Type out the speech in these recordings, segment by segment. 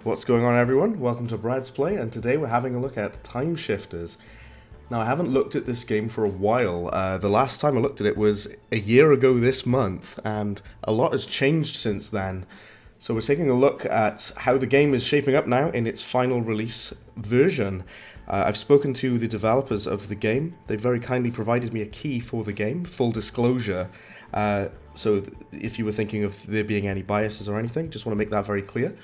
What's going on, everyone? Welcome to Brad's Play, and today we're having a look at Timeshifters. Now, I haven't looked at this game for a while. The last time I looked at it was a year ago this month, and a lot has changed since then. So we're taking a look at how the game is shaping up now in its final release version. I've spoken to the developers of the game. They very kindly provided me a key for the game, full disclosure. So if you were thinking of there being any biases or anything, just want to make that very clear.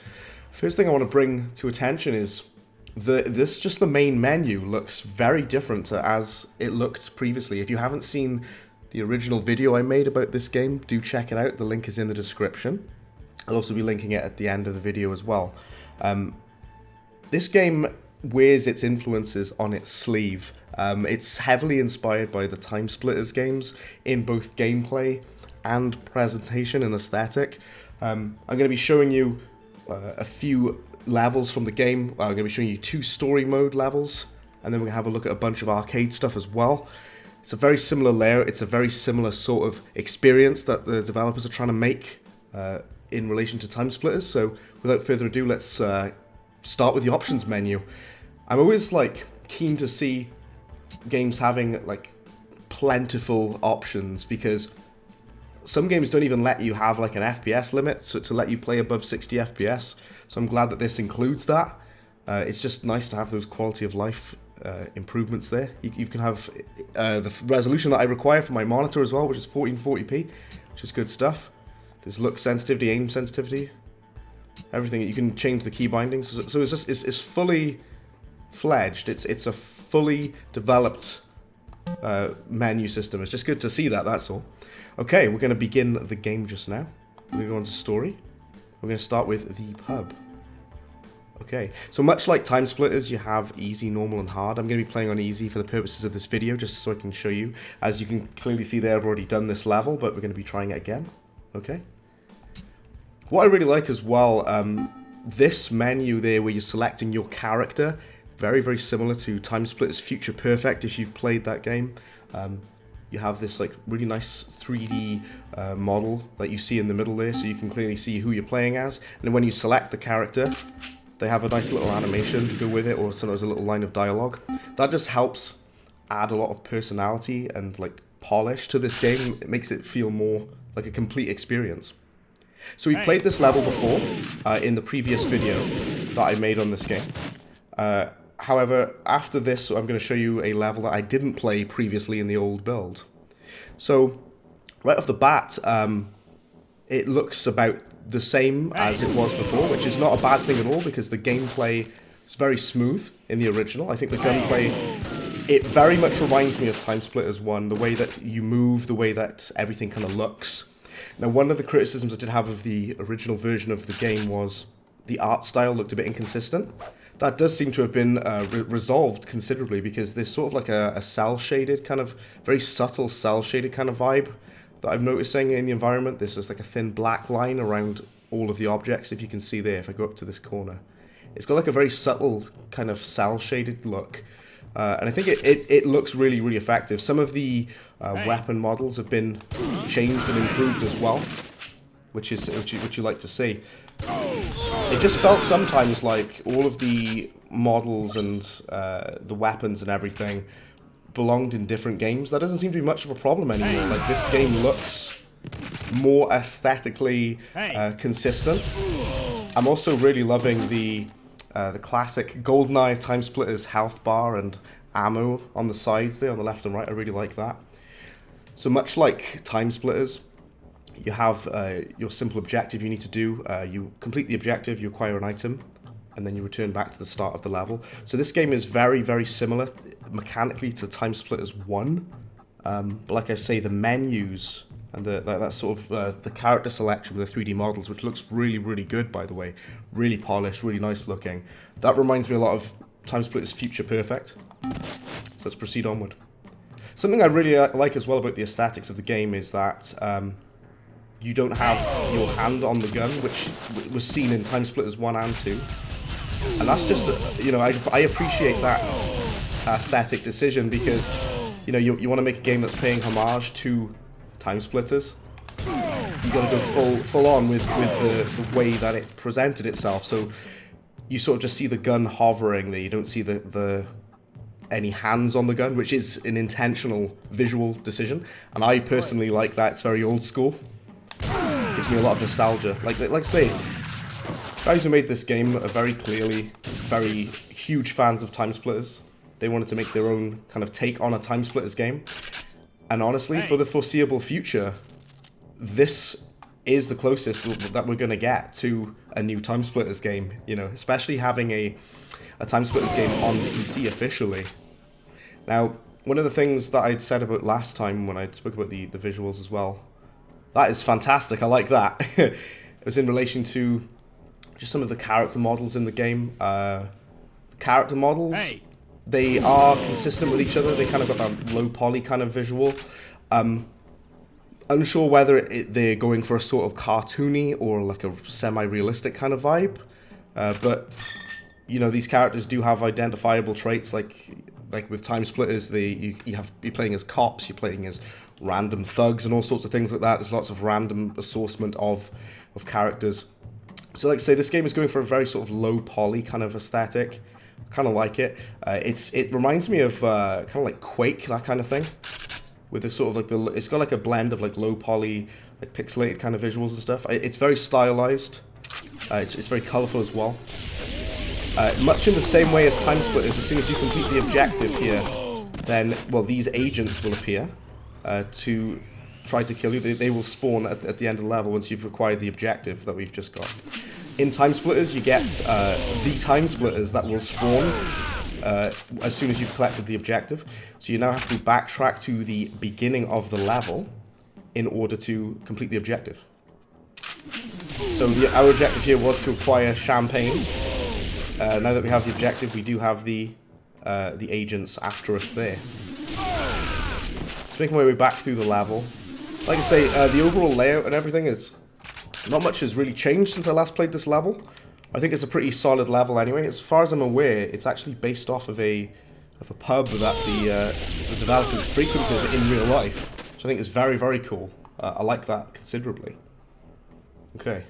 First thing I want to bring to attention is the main menu looks very different to as it looked previously. If you haven't seen the original video I made about this game, do check it out. The link is in the description. I'll also be linking it at the end of the video as well. This game wears its influences on its sleeve. It's heavily inspired by the Timesplitters games in both gameplay and presentation and aesthetic. I'm going to be showing you a few levels from the game. I'm going to be showing you 2 story mode levels, and then we're going to have a look at a bunch of arcade stuff as well. It's a very similar layout, it's a very similar sort of experience that the developers are trying to make in relation to Timesplitters. So without further ado, let's start with the options menu. I'm always keen to see games having plentiful options, because some games don't even let you have an FPS limit to let you play above 60 FPS, so I'm glad that this includes that. It's just nice to have those quality of life improvements there. You can have the resolution that I require for my monitor as well, which is 1440p, which is good stuff. There's look sensitivity, aim sensitivity, everything. You can change the key bindings, so it's fully fledged. It's a fully developed menu system. It's just good to see that, that's all. Okay, we're going to begin the game just now. We're going to go on to story. We're going to start with the pub. Okay, so much like Timesplitters, you have easy, normal, and hard. I'm going to be playing on easy for the purposes of this video, just so I can show you. As you can clearly see there, I've already done this level, but we're going to be trying it again. Okay. What I really like as well, this menu there where you're selecting your character, very, very similar to Timesplitters Future Perfect if you've played that game. You have this really nice 3D model that you see in the middle there, so you can clearly see who you're playing as. And then when you select the character, they have a nice little animation to go with it, or sometimes a little line of dialogue. That just helps add a lot of personality and polish to this game. It makes it feel more like a complete experience. So we played this level before in the previous video that I made on this game. However, after this, I'm going to show you a level that I didn't play previously in the old build. So, right off the bat, it looks about the same as it was before, which is not a bad thing at all, because the gameplay is very smooth in the original. I think the gunplay, it very much reminds me of Timesplitters 1, the way that you move, the way that everything kind of looks. Now, one of the criticisms I did have of the original version of the game was the art style looked a bit inconsistent. That does seem to have been resolved considerably, because there's sort of a cel-shaded kind of, very subtle cel-shaded kind of vibe that I'm noticing in the environment. There's just a thin black line around all of the objects, if you can see there, if I go up to this corner. It's got a very subtle kind of cel-shaded look, and I think it looks really, really effective. Some of the weapon models have been changed and improved as well, which you like to see. It just felt sometimes like all of the models and the weapons and everything belonged in different games. That doesn't seem to be much of a problem anymore. This game looks more aesthetically consistent. I'm also really loving the classic GoldenEye Timesplitters health bar and ammo on the sides there, on the left and right. I really like that. So much like Timesplitters, you have your simple objective you need to do. You complete the objective, you acquire an item, and then you return back to the start of the level. So this game is very, very similar mechanically to Timesplitters 1. But like I say, the menus and that sort of the character selection with the 3D models, which looks really, really good, by the way. Really polished, really nice looking. That reminds me a lot of Timesplitters Future Perfect. So let's proceed onward. Something I really like as well about the aesthetics of the game is that you don't have your hand on the gun, which was seen in Timesplitters 1 and 2. And that's just, I appreciate that aesthetic decision, because, you want to make a game that's paying homage to Timesplitters. You got to go full on with the way that it presented itself. So you sort of just see the gun hovering there. You don't see any hands on the gun, which is an intentional visual decision, and I personally like that. It's very old school. Gives me a lot of nostalgia. Like I say, guys who made this game are very clearly very huge fans of Timesplitters. They wanted to make their own kind of take on a Timesplitters game, and honestly, for the foreseeable future, this is the closest that we're going to get to a new Timesplitters game, you know, especially having a Timesplitters game on PC officially. Now, one of the things that I'd said about last time when I spoke about the visuals as well, that is fantastic, I like that. It was in relation to just some of the character models in the game. Character models, they are consistent with each other, they kind of got that low poly kind of visual. Unsure whether they're going for a sort of cartoony or like a semi-realistic kind of vibe, but you know, these characters do have identifiable traits. Like with Timesplitters, you're playing as cops, you're playing as random thugs, and all sorts of things like that. There's lots of random assortment of characters. So, like I say, this game is going for a very sort of low poly kind of aesthetic. Kind of like it. It reminds me of kind of like Quake, that kind of thing. With a sort of like it's got like a blend of like low poly, like pixelated kind of visuals and stuff. It's very stylized. It's very colorful as well. Much in the same way as Timesplitters, as soon as you complete the objective here, then, well, these agents will appear to try to kill you. They will spawn at the end of the level once you've acquired the objective that we've just got. In Timesplitters, you get the Timesplitters that will spawn as soon as you've collected the objective. So you now have to backtrack to the beginning of the level in order to complete the objective. So our objective here was to acquire champagne. Now that we have the objective, we do have the agents after us there. So making my way back through the level. Like I say, the overall layout and everything is... not much has really changed since I last played this level. I think it's a pretty solid level anyway. As far as I'm aware, it's actually based off of a pub that the developers frequented in real life, which I think is very, very cool. I like that considerably. Okay.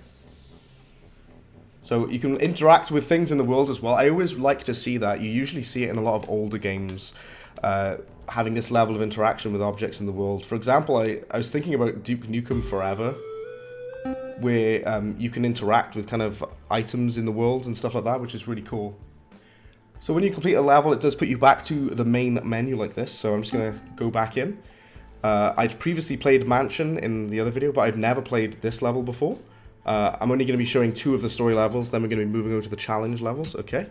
So you can interact with things in the world as well. I always like to see that. You usually see it in a lot of older games, having this level of interaction with objects in the world. For example, I was thinking about Duke Nukem Forever, where you can interact with kind of items in the world and stuff like that, which is really cool. So when you complete a level, it does put you back to the main menu like this, so I'm just going to go back in. I'd previously played Mansion in the other video, but I'd never played this level before. I'm only going to be showing 2 of the story levels, then we're going to be moving over to the challenge levels, okay?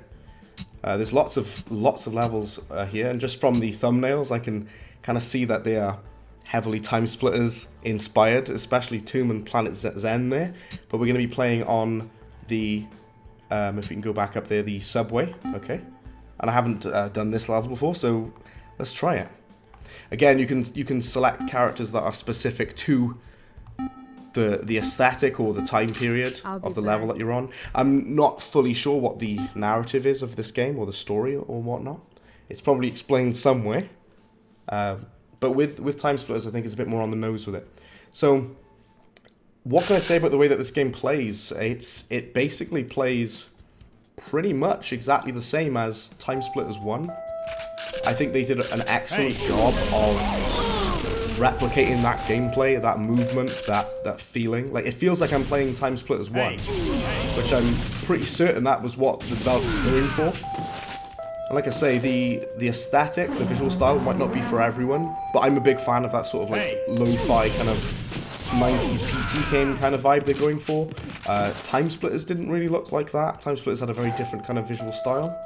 There's lots of levels here, and just from the thumbnails I can kind of see that they are heavily Timesplitters inspired, especially Tomb and Planet Zen there. But we're going to be playing on the, if we can go back up there, the subway, okay? And I haven't done this level before, so let's try it. Again, you can select characters that are specific to the aesthetic or the time period of the level that you're on. I'm not fully sure what the narrative is of this game, or the story or whatnot. It's probably explained somewhere. But with Timesplitters, I think it's a bit more on the nose with it. So, what can I say about the way that this game plays? It basically plays pretty much exactly the same as Timesplitters 1. I think they did an excellent job of replicating that gameplay, that movement, that feeling. Like, it feels like I'm playing Timesplitters 1, which I'm pretty certain that was what the developers were going for. And like I say, the aesthetic, the visual style might not be for everyone, but I'm a big fan of that sort of like lo-fi kind of 90s PC game kind of vibe they're going for. Timesplitters didn't really look like that. Timesplitters had a very different kind of visual style.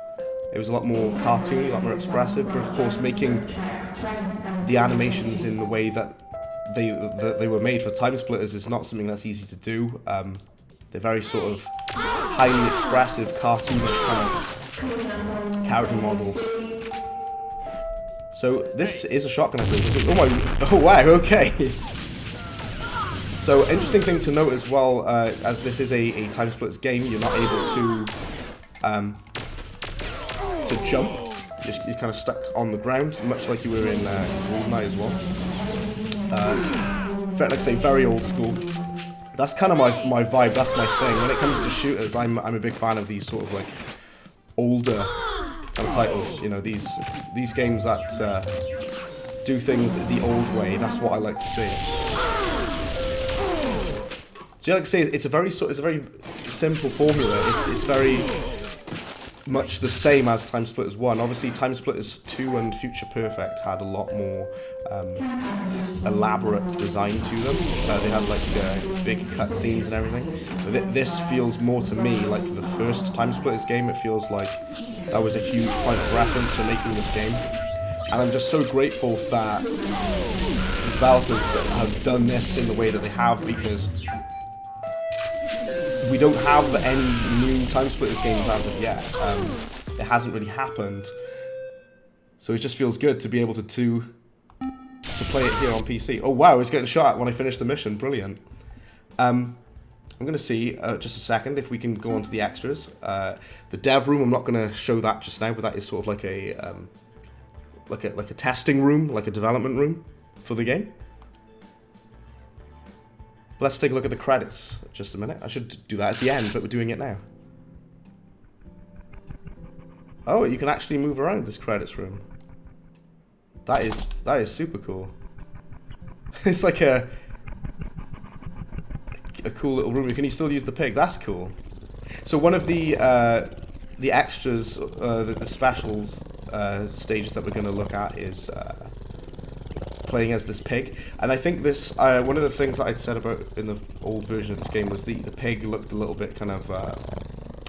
It was a lot more cartoony, a lot more expressive, but of course making the animations in the way that they were made for Timesplitters is not something that's easy to do. They're very sort of highly expressive, cartoonish kind of character models. So this is a shotgun, I think. Oh wow, okay. So interesting thing to note as well, as this is a Timesplitters game, you're not able to jump. You're kind of stuck on the ground, much like you were in Goldeneye as well. Like I say, very old school. That's kind of my vibe. That's my thing. When it comes to shooters, I'm a big fan of these sort of like older kind of titles. You know, these games that do things the old way. That's what I like to see. So, like I say, it's a very simple formula. It's very much the same as Timesplitters 1. Obviously, Timesplitters 2 and Future Perfect had a lot more elaborate design to them. They had like big cutscenes and everything. But this feels more to me like the first Timesplitters game. It feels like that was a huge point of reference for making this game. And I'm just so grateful that the developers have done this in the way that they have, because we don't have any new Timesplitters games as of yet. It hasn't really happened, so it just feels good to be able to play it here on PC. Oh wow, it's getting shot at when I finish the mission. Brilliant. I'm going to see just a second if we can go on to the extras. The dev room, I'm not going to show that just now, but that is sort of like a testing room, like a development room for the game. Let's take a look at the credits just a minute. I should do that at the end, but we're doing it now. Oh, you can actually move around this credits room. That is super cool. It's like a cool little room. Can you still use the pig? That's cool. So one of the extras, the specials stages that we're going to look at is playing as this pig, and I think this one of the things that I'd said about in the old version of this game was the pig looked a little bit kind of out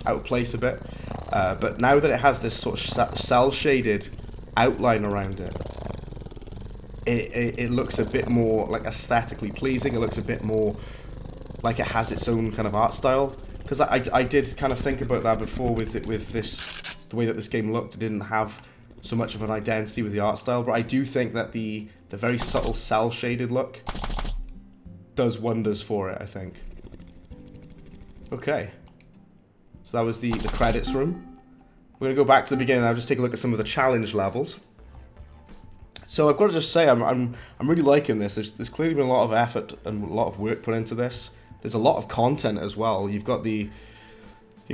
of place a bit, but now that it has this sort of cell shaded outline around it, it looks a bit more like aesthetically pleasing. It looks a bit more like it has its own kind of art style, because I did kind of think about that before with this, the way that this game looked. It didn't have so much of an identity with the art style, but I do think that the very subtle cell shaded look does wonders for it, I think. Okay, so that was the credits room. We're gonna go back to the beginning now, just take a look at some of the challenge levels. So I've got to just say, I'm really liking this. There's clearly been a lot of effort and a lot of work put into this. There's a lot of content as well. You've got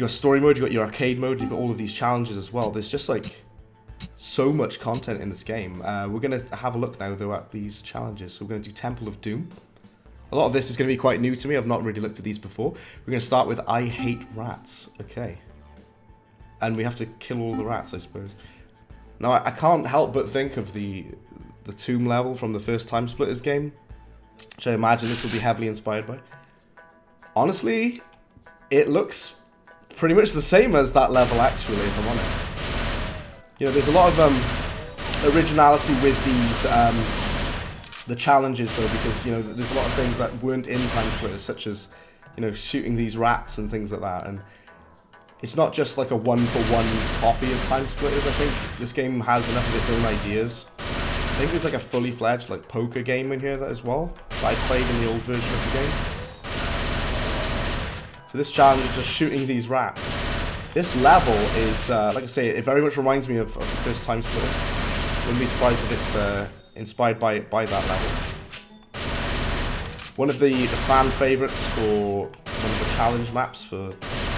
story mode, you've got your arcade mode, you've got all of these challenges as well. There's just like so much content in this game. We're going to have a look now though at these challenges. So we're going to do Temple of Doom. A lot of this is going to be quite new to me. I've not really looked at these before. We're going to start with I Hate Rats. Okay. And we have to kill all the rats, I suppose. Now I can't help but think of the tomb level from the first Timesplitters game, which I imagine this will be heavily inspired by. Honestly, it looks pretty much the same as that level actually, if I'm honest. You know, there's a lot of originality with these the challenges though, because you know there's a lot of things that weren't in Timesplitters, such as shooting these rats and things like that. And it's not just like a one-for-one copy of Timesplitters. I think this game has enough of its own ideas. I think there's like a fully fledged like poker game in here as well that I played in the old version of the game. So this challenge is just shooting these rats. This level is, like I say, it very much reminds me of the first Timesplitters. Wouldn't be surprised if it's inspired by that level. One of the fan favourites for one of the challenge maps for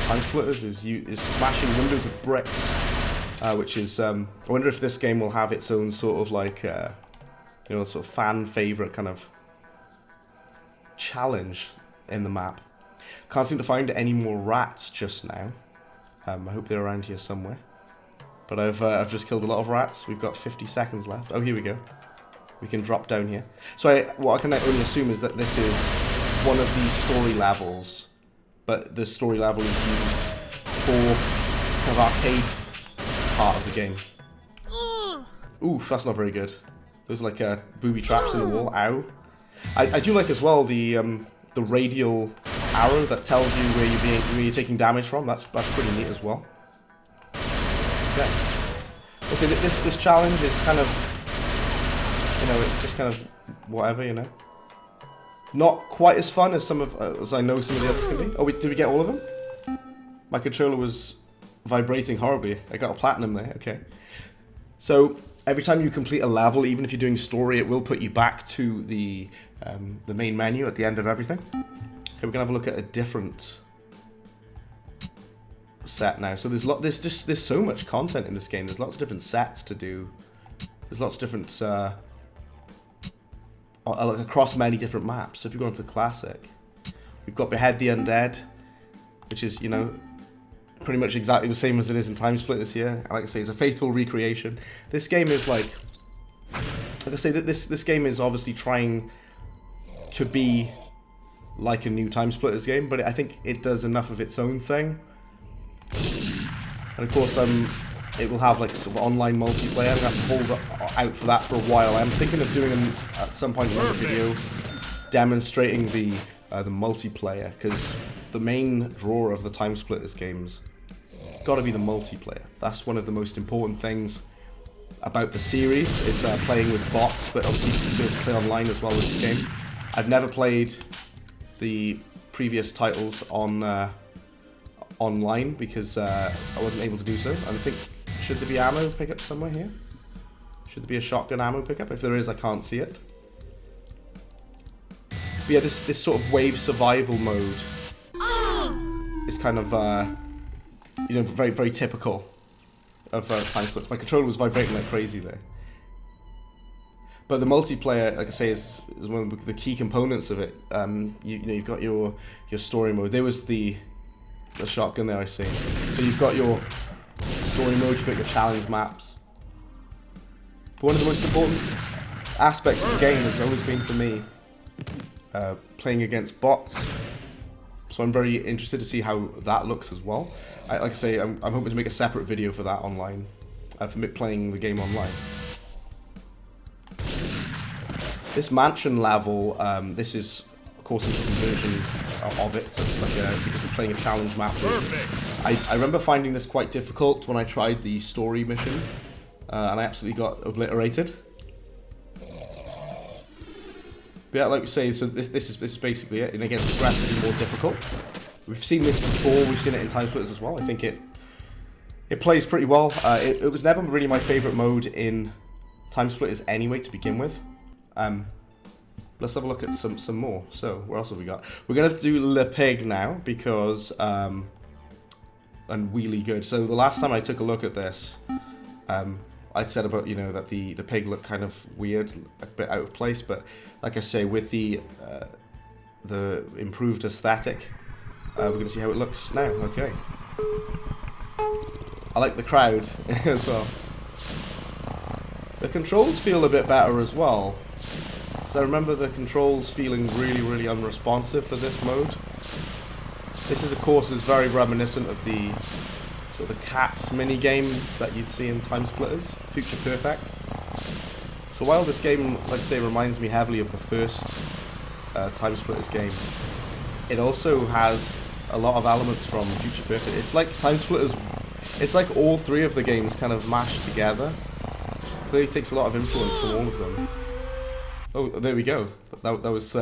Timesplitters is smashing windows with bricks, which is, I wonder if this game will have its own sort of like, sort of fan favourite kind of challenge in the map. Can't seem to find any more rats just now. I hope they're around here somewhere. But I've just killed a lot of rats. We've got 50 seconds left. Oh, here we go. We can drop down here. So what I can only assume is that this is one of the story levels, but the story level is used for kind of arcade part of the game. Oof, that's not very good. There's like booby traps in the wall. Ow. I do like as well the radial arrow that tells you where you're taking damage from. That's pretty neat as well. Okay. We'll see that this challenge is kind of, it's just kind of whatever, Not quite as fun as as I know some of the others can be. Oh, did we get all of them? My controller was vibrating horribly. I got a platinum there. Okay. So every time you complete a level, even if you're doing story, it will put you back to the main menu at the end of everything. Okay, we're gonna have a look at a different set now. So there's so much content in this game. There's lots of different sets to do. There's lots of different across many different maps. So if you go into classic, we've got Behead The Undead, which is, you know, pretty much exactly the same as it is in Timesplitters here. Like I say, it's a faithful recreation. This game is like I say, that this game is obviously trying to be like a new Timesplitters game, but I think it does enough of its own thing. And of course, it will have like sort of online multiplayer. I'm gonna have to hold out for that for a while. I'm thinking of doing at some point another video demonstrating the multiplayer, because the main draw of the Timesplitters games has got to be the multiplayer. That's one of the most important things about the series, is playing with bots, but obviously you can be able to play online as well with this game. I've never played the previous titles on online because I wasn't able to do so. And I think, should there be ammo pickup somewhere here? Should there be a shotgun ammo pickup? If there is, I can't see it. But yeah, this sort of wave survival mode is kind of you know, very, very typical of Timesplitters. My controller was vibrating like crazy there. But the multiplayer, like I say, is one of the key components of it. You know, you've got your story mode. There was the shotgun there, I see. So you've got your story mode, you've got your challenge maps. But one of the most important aspects of the game has always been for me playing against bots. So I'm very interested to see how that looks as well. Like I say, I'm hoping to make a separate video for that online, for me playing the game online. This mansion level, this is, of course, a conversion of it. So it's like because we're playing a challenge map. I remember finding this quite difficult when I tried the story mission, and I absolutely got obliterated. But yeah, like we say, so this is basically it, and it gets progressively more difficult. We've seen this before. We've seen it in Timesplitters as well. I think it plays pretty well. It was never really my favorite mode in Timesplitters anyway to begin with. Let's have a look at some more. So where else have we got? We're gonna do Le Pig now because and Wheelie Good. So the last time I took a look at this, I said about, you know, that the pig looked kind of weird, a bit out of place, but like I say, with the improved aesthetic, we're gonna see how it looks now. Okay. I like the crowd as well. The controls feel a bit better as well. So I remember the controls feeling really, really unresponsive for this mode. This is, of course, is very reminiscent of the sort of the cat mini game that you'd see in Timesplitters, Future Perfect. So while this game, like I say, reminds me heavily of the first Timesplitters game, it also has a lot of elements from Future Perfect. It's like Timesplitters, it's like all three of the games kind of mashed together. Clearly takes a lot of influence from all of them. Oh, there we go. That was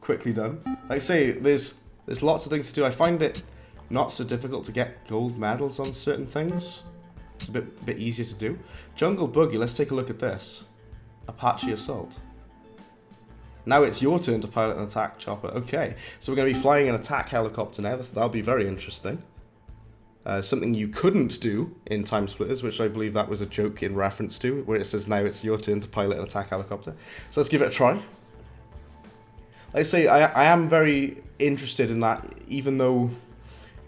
quickly done. Like I say, there's lots of things to do. I find it not so difficult to get gold medals on certain things. It's a bit easier to do. Jungle Boogie, let's take a look at this. Apache Assault. Now it's your turn to pilot an attack chopper. Okay, so we're going to be flying an attack helicopter now. That'll be very interesting. Something you couldn't do in Timesplitters, which I believe that was a joke in reference to, where it says now it's your turn to pilot an attack helicopter. So let's give it a try. Like I say, I am very interested in that, even though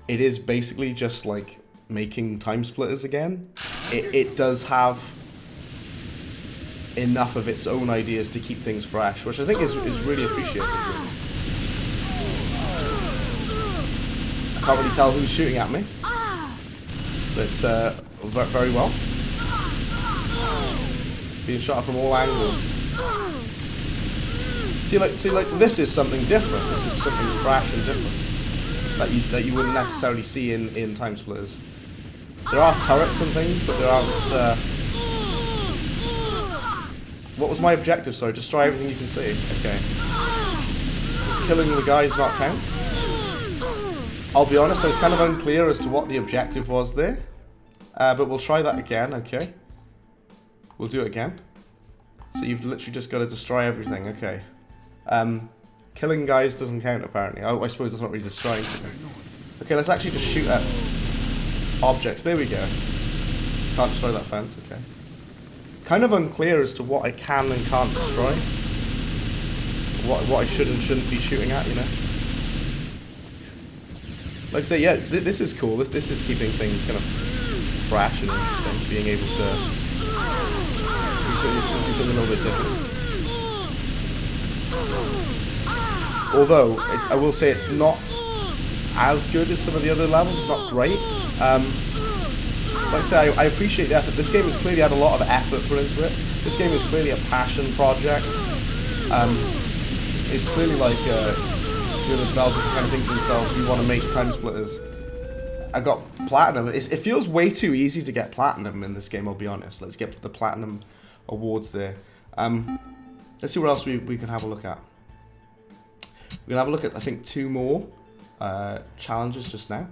it is basically just like making Timesplitters again. It does have enough of its own ideas to keep things fresh, which I think is really appreciated. I can't really tell who's shooting at me. But very well. Being shot from all angles. See, like this is something different. This is something fresh and different that you wouldn't necessarily see in Timesplitters. There are turrets and things, but there aren't. What was my objective? Sorry, destroy everything you can see. Okay. Does killing the guys not count? I'll be honest, I was kind of unclear as to what the objective was there. But we'll try that again, okay. We'll do it again. So you've literally just got to destroy everything, okay. Killing guys doesn't count, apparently. I suppose that's not really destroying something. Okay, let's actually just shoot at objects. There we go. Can't destroy that fence, okay. Kind of unclear as to what I can and can't destroy. What I should and shouldn't be shooting at, you know. Like I say, yeah, this is cool. This is keeping things kind of fresh and interesting, being able to do something a little bit different. Although, I will say it's not as good as some of the other levels. It's not great. Like I say, I appreciate the effort. This game has clearly had a lot of effort put into it. This game is clearly a passion project. It's clearly like the developers kind of think to themselves, we want to make Timesplitters. I got platinum. It feels way too easy to get platinum in this game, I'll be honest. Let's get the platinum awards there. Let's see what else we can have a look at. We're going to have a look at, I think, 2 more challenges just now.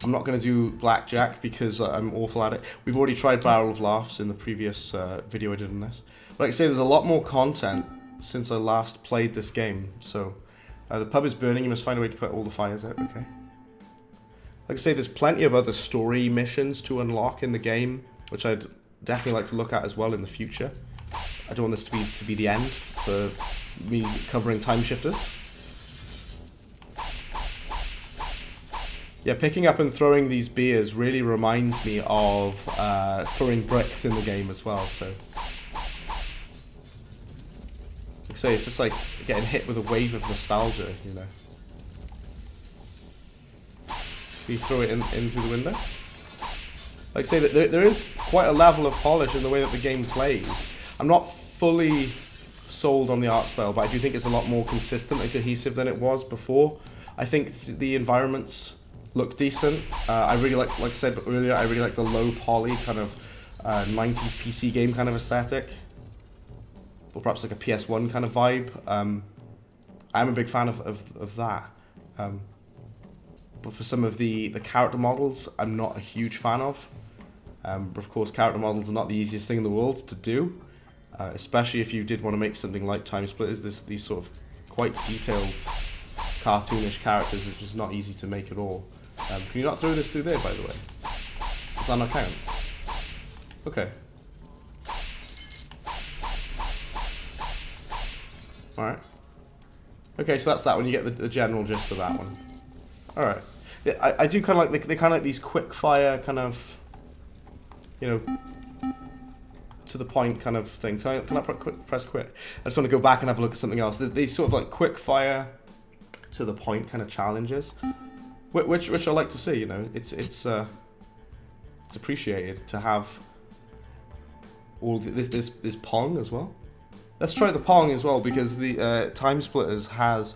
I'm not going to do Blackjack because I'm awful at it. We've already tried Barrel of Laughs in the previous video I did on this. But like I say, there's a lot more content since I last played this game. So, the pub is burning. You must find a way to put all the fires out. Okay. Like I say, there's plenty of other story missions to unlock in the game, which I'd definitely like to look at as well in the future. I don't want this to be the end for me covering Timeshifters. Yeah, picking up and throwing these beers really reminds me of throwing bricks in the game as well, so. Like I say, it's just like getting hit with a wave of nostalgia, you know. You throw it in through the window. Like I say, that there is quite a level of polish in the way that the game plays. I'm not fully sold on the art style, but I do think it's a lot more consistent and cohesive than it was before. I think the environments look decent. I really like I said earlier, I really like the low poly kind of 90s PC game kind of aesthetic, or perhaps like a PS1 kind of vibe. I'm a big fan of that. But for some of the character models, I'm not a huge fan of. But of course, character models are not the easiest thing in the world to do, especially if you did want to make something like Timesplitters. These sort of quite detailed, cartoonish characters is just not easy to make at all. Can you not throw this through there, by the way? Does that not count? Okay. Alright. Okay, so that's that one. You get the general gist of that one. Alright. I do kind of like, they kind of like these quick fire kind of, you know, to the point kind of thing. So can I press quit? I just want to go back and have a look at something else. These sort of like quick fire to the point kind of challenges. Which I like to see, you know, it's appreciated to have all this Pong as well. Let's try the Pong as well, because the Timesplitters has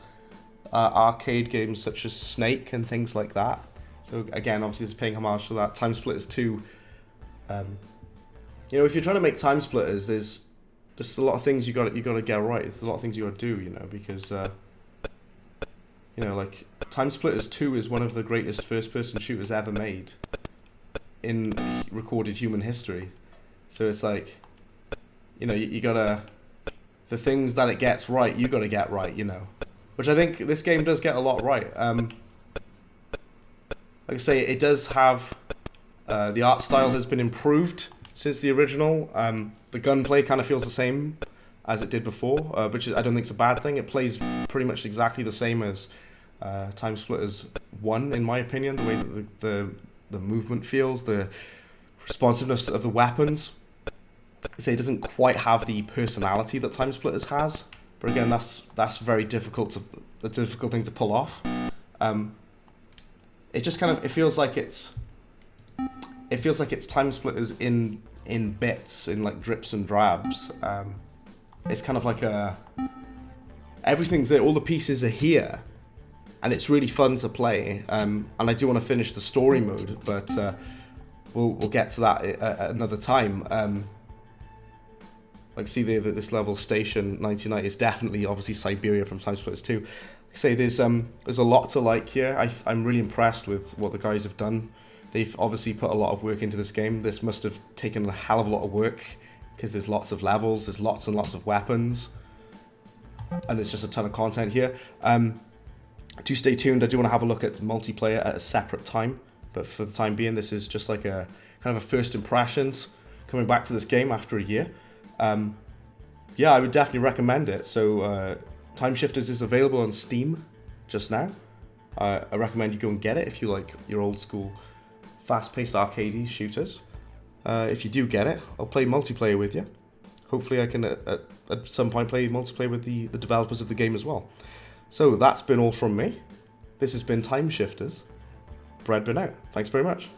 arcade games such as Snake and things like that. So again, obviously it's paying homage to that. Timesplitters 2. You know, if you're trying to make Timesplitters, there's just a lot of things you got to get right. There's a lot of things you got to do, you know, because you know, like Timesplitters 2 is one of the greatest first-person shooters ever made in recorded human history. So it's like, you know, you gotta, the things that it gets right, you gotta get right, you know. Which I think this game does get a lot right. Like I say, it does have, the art style has been improved since the original. The gunplay kind of feels the same as it did before, which I don't think is a bad thing. It plays pretty much exactly the same as Timesplitters 1, in my opinion. The way that the movement feels, the responsiveness of the weapons. I say it doesn't quite have the personality that Timesplitters has, but again, that's very difficult thing to pull off. It just kind of it feels like it's Timesplitters in bits, in like drips and drabs. It's kind of like everything's there, all the pieces are here, and it's really fun to play. And I do want to finish the story mode, but we'll get to that at another time. Like see there that this level Station 99 is definitely obviously Siberia from Timesplitters 2. Like I say, there's a lot to like here. I'm really impressed with what the guys have done. They've obviously put a lot of work into this game. This must have taken a hell of a lot of work, because there's lots of levels, there's lots and lots of weapons, and there's just a ton of content here. Do stay tuned. I do want to have a look at multiplayer at a separate time, but for the time being, this is just like a kind of a first impressions coming back to this game after a year. Yeah, I would definitely recommend it. So Timeshifters is available on Steam just now. I recommend you go and get it if you like your old school fast-paced arcadey shooters. If you do get it, I'll play multiplayer with you. Hopefully I can at some point play multiplayer with the developers of the game as well. So that's been all from me. This has been Timeshifters. Brad been out. Thanks very much.